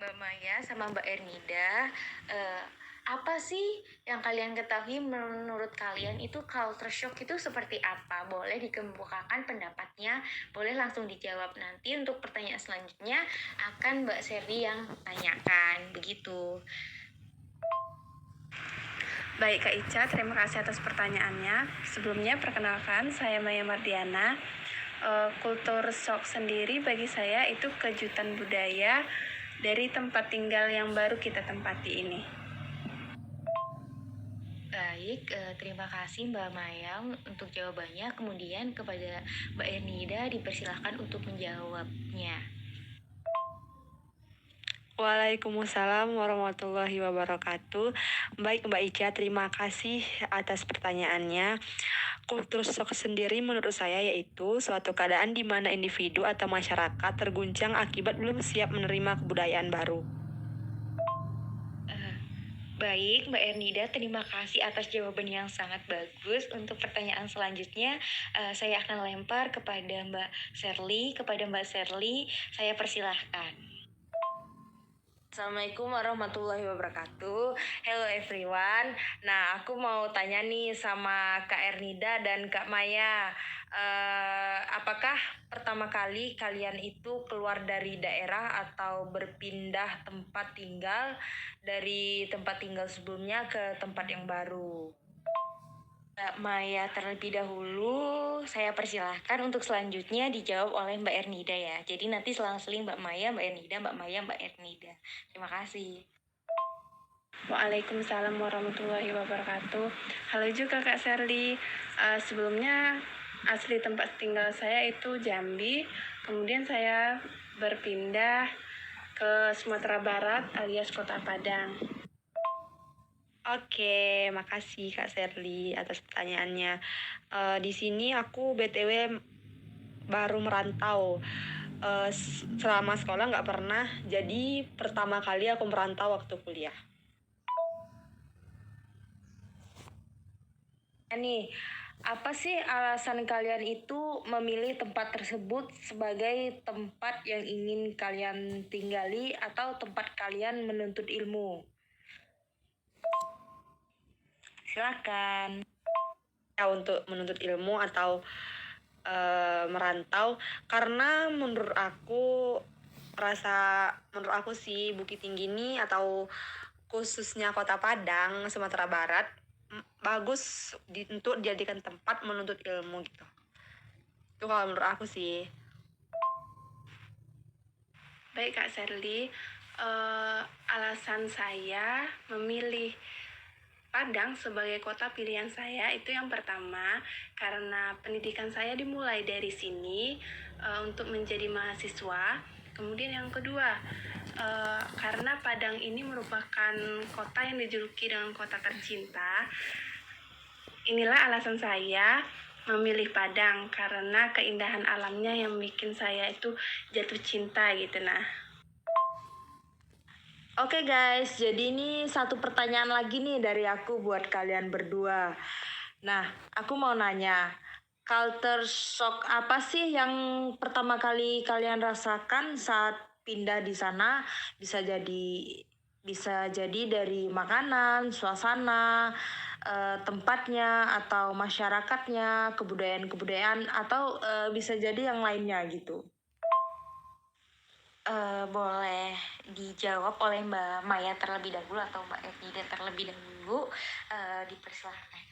Mbak Maya sama Mbak Ernida, eh, apa sih yang kalian ketahui menurut kalian itu culture shock itu seperti apa? Boleh dikemukakan pendapatnya, boleh langsung dijawab. Nanti untuk pertanyaan selanjutnya akan Mbak Serdi yang tanyakan, begitu. Baik Kak Ica, terima kasih atas pertanyaannya. Sebelumnya perkenalkan, saya Maya Mardiana. Kultur shock sendiri bagi saya itu kejutan budaya dari tempat tinggal yang baru kita tempati ini. Baik, terima kasih Mbak Maya untuk jawabannya. Kemudian kepada Mbak Ernida dipersilahkan untuk menjawabnya. Waalaikumsalam warahmatullahi wabarakatuh. Baik Mbak Ica, terima kasih atas pertanyaannya. Kultur shock sendiri menurut saya yaitu suatu keadaan di mana individu atau masyarakat terguncang akibat belum siap menerima kebudayaan baru. Baik, Mbak Ernida, terima kasih atas jawaban yang sangat bagus. Untuk pertanyaan selanjutnya, saya akan lempar kepada Mbak Serly. Kepada Mbak Serly, saya persilahkan. Assalamualaikum warahmatullahi wabarakatuh. Hello everyone. Nah, aku mau tanya nih sama Kak Ernida dan Kak Maya. Apakah pertama kali kalian itu keluar dari daerah atau berpindah tempat tinggal dari tempat tinggal sebelumnya ke tempat yang baru? Mbak Maya terlebih dahulu, saya persilahkan untuk selanjutnya dijawab oleh Mbak Ernida ya. Jadi nanti selang-seling Mbak Maya, Mbak Ernida, Mbak Maya, Mbak Ernida. Terima kasih. Waalaikumsalam warahmatullahi wabarakatuh. Halo juga Kak Serly. Sebelumnya asli tempat tinggal saya itu Jambi. Kemudian saya berpindah ke Sumatera Barat alias Kota Padang. Oke, makasih Kak Serly atas pertanyaannya. Di sini aku BTW baru merantau. Selama sekolah nggak pernah, jadi pertama kali aku merantau waktu kuliah. Nih, apa sih alasan kalian itu memilih tempat tersebut sebagai tempat yang ingin kalian tinggali atau tempat kalian menuntut ilmu? Silakan. Ya, untuk menuntut ilmu atau merantau, karena menurut aku sih Bukit Tinggi ini atau khususnya Kota Padang, Sumatera Barat bagus untuk dijadikan tempat menuntut ilmu gitu. Itu kalau menurut aku sih. Baik Kak Serly, alasan saya memilih Padang sebagai kota pilihan saya itu yang pertama karena pendidikan saya dimulai dari sini untuk menjadi mahasiswa. Kemudian yang kedua karena Padang ini merupakan kota yang dijuluki dengan kota tercinta. Inilah alasan saya memilih Padang karena keindahan alamnya yang bikin saya itu jatuh cinta gitu. Oke guys, jadi ini satu pertanyaan lagi nih dari aku buat kalian berdua. Nah, aku mau nanya, culture shock apa sih yang pertama kali kalian rasakan saat pindah di sana? Bisa jadi dari makanan, suasana, tempatnya atau masyarakatnya, kebudayaan-kebudayaan atau bisa jadi yang lainnya gitu. Boleh dijawab oleh Mbak Maya terlebih dahulu atau Mbak Ernida terlebih dahulu, dipersilahkan.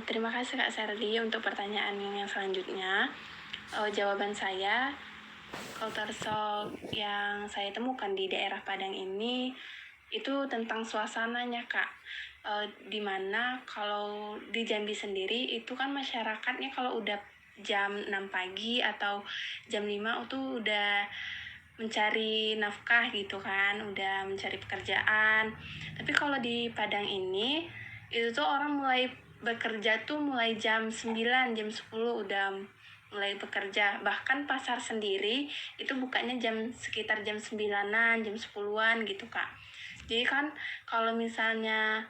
Terima kasih Kak Serly untuk pertanyaan yang selanjutnya. Jawaban saya, culture shock yang saya temukan di daerah Padang ini itu tentang suasananya Kak. Dimana kalau di Jambi sendiri itu kan masyarakatnya kalau udah jam 6 pagi atau jam 5 itu udah mencari nafkah gitu kan, udah mencari pekerjaan. Tapi kalau di Padang ini itu tuh orang mulai bekerja tuh mulai jam 9, jam 10 udah mulai bekerja. Bahkan pasar sendiri itu bukanya sekitar jam 9-an, jam 10-an gitu Kak. Jadi kan kalau misalnya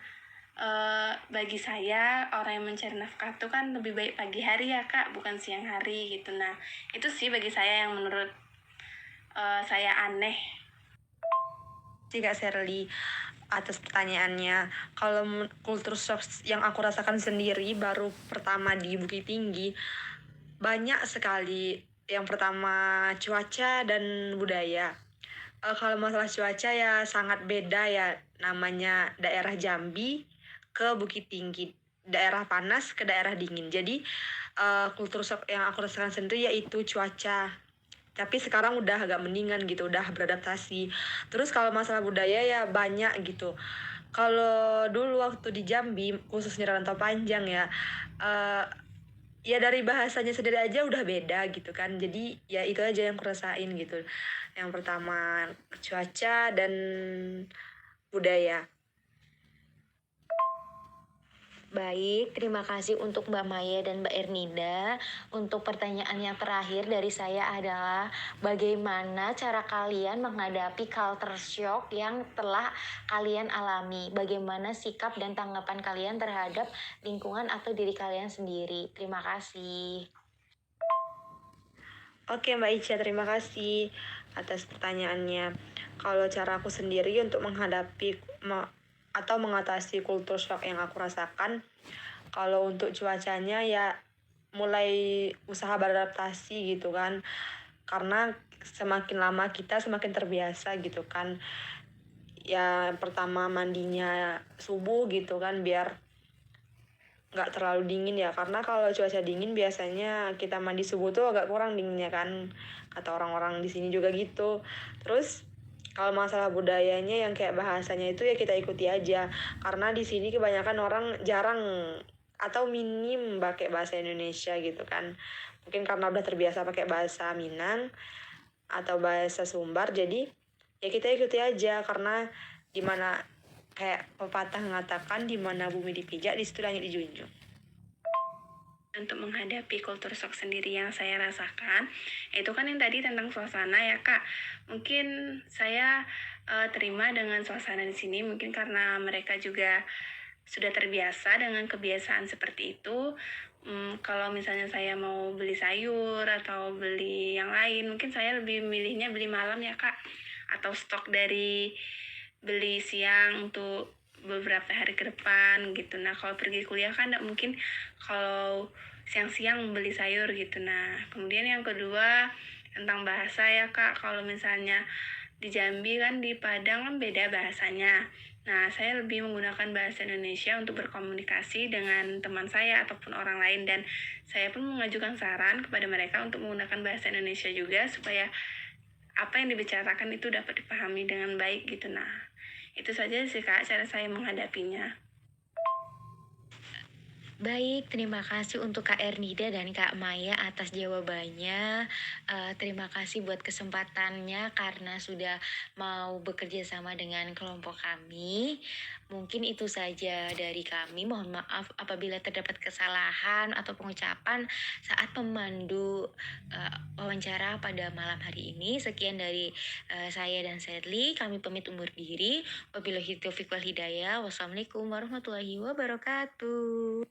bagi saya orang yang mencari nafkah itu kan lebih baik pagi hari ya Kak, bukan siang hari gitu. Nah itu sih bagi saya yang menurut saya aneh Kak Sherly atas pertanyaannya. Kalau kultur shock yang aku rasakan sendiri baru pertama di Bukit Tinggi, banyak sekali. Yang pertama cuaca dan budaya. Kalau masalah cuaca ya sangat beda ya, namanya daerah Jambi ke Bukit Tinggi, daerah panas ke daerah dingin. Jadi kultur shock yang aku rasakan sendiri yaitu cuaca. Tapi sekarang udah agak mendingan gitu, udah beradaptasi. Terus kalau masalah budaya ya banyak gitu. Kalau dulu waktu di Jambi, khususnya Rantau Panjang ya, eh, ya dari bahasanya sendiri aja udah beda gitu kan. Jadi ya itu aja yang kurasain gitu. Yang pertama cuaca dan budaya. Baik, terima kasih untuk Mbak Maya dan Mbak Ernida. Untuk pertanyaan yang terakhir dari saya adalah bagaimana cara kalian menghadapi culture shock yang telah kalian alami? Bagaimana sikap dan tanggapan kalian terhadap lingkungan atau diri kalian sendiri? Terima kasih. Oke Mbak Ica, terima kasih atas pertanyaannya. Kalau cara aku sendiri untuk menghadapi atau mengatasi kultur shock yang aku rasakan, kalau untuk cuacanya ya mulai usaha beradaptasi gitu kan, karena semakin lama kita semakin terbiasa gitu kan. Ya pertama mandinya subuh gitu kan, biar nggak terlalu dingin ya, karena kalau cuaca dingin biasanya kita mandi subuh tuh agak kurang dinginnya kan, kata orang-orang di sini juga gitu. Terus kalau masalah budayanya yang kayak bahasanya itu ya kita ikuti aja, karena di sini kebanyakan orang jarang atau minim pakai bahasa Indonesia gitu kan, mungkin karena udah terbiasa pakai bahasa Minang atau bahasa Sumbar, jadi ya kita ikuti aja, karena dimana kayak pepatah mengatakan di mana bumi dipijak di situ langit dijunjung. Untuk menghadapi kultur shock sendiri yang saya rasakan, itu kan yang tadi tentang suasana ya Kak. Mungkin saya terima dengan suasana di sini, mungkin karena mereka juga sudah terbiasa dengan kebiasaan seperti itu. Kalau misalnya saya mau beli sayur atau beli yang lain, mungkin saya lebih milihnya beli malam ya Kak, atau stok dari beli siang untuk beberapa hari ke depan gitu. Nah kalau pergi kuliah kan nggak mungkin kalau siang-siang beli sayur gitu. Nah kemudian yang kedua tentang bahasa ya Kak, kalau misalnya di Jambi kan di Padang kan beda bahasanya. Nah saya lebih menggunakan bahasa Indonesia untuk berkomunikasi dengan teman saya ataupun orang lain, dan saya pun mengajukan saran kepada mereka untuk menggunakan bahasa Indonesia juga supaya apa yang dibicarakan itu dapat dipahami dengan baik gitu. Nah itu saja sih Kak cara saya menghadapinya. Baik, terima kasih untuk Kak Ernida dan Kak Maya atas jawabannya. Terima kasih buat kesempatannya karena sudah mau bekerja sama dengan kelompok kami. Mungkin itu saja dari kami. Mohon maaf apabila terdapat kesalahan atau pengucapan saat memandu wawancara pada malam hari ini. Sekian dari saya dan Sedli. Kami pamit undur diri. Wabillahi taufiq wal hidayah. Wassalamualaikum warahmatullahi wabarakatuh.